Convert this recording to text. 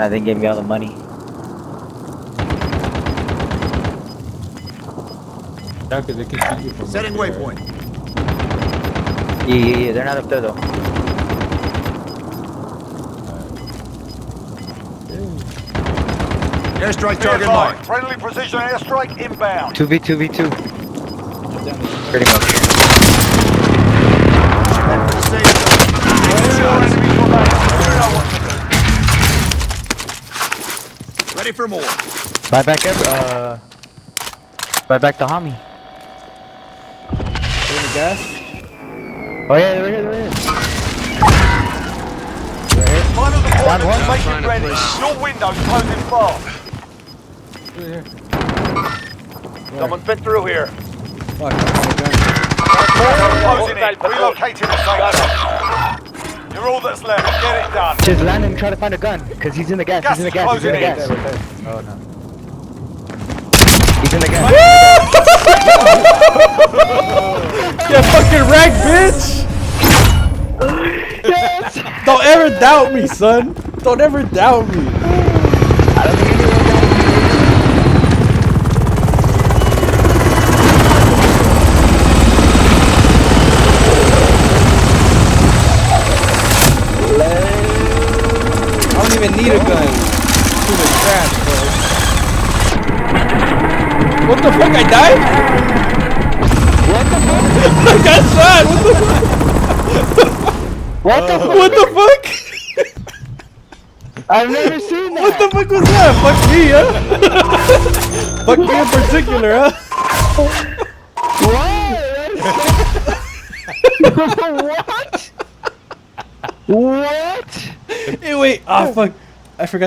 I think gave me all the money. Yeah, because they can see you from Setting up there. waypoint. Yeah, they're not up there though. Airstrike target marked. Friendly precision airstrike inbound. 2v2v2. Pretty much. Head for the safe zone. Two enemies remain. You know what to do. Ready for more. Buy back the homie. In the gas? Oh yeah, there it is. Final deployment one. to make it ready. Your window's closing fast. Someone's been through here. Fuck, I'm Closing in. Relocating the safe zone. You're all that's left. Get it done. Just land and try to find a gun, cause he's in the gas. He's in the gas. He's in the gas. Oh no. He's in the gas. Yeah, fucking wreck, bitch! Yes. Don't ever doubt me, son. Don't ever doubt me. I don't think anyone got I don't even need a gun. To the trash, bro. What the fuck? I died? What the fuck? I got shot. What the fuck? What the fuck? What the fuck? I've never seen that. What the fuck was that? Fuck me, huh? Fuck me in particular, huh? What? What? Hey, wait. Oh, fuck. I forgot to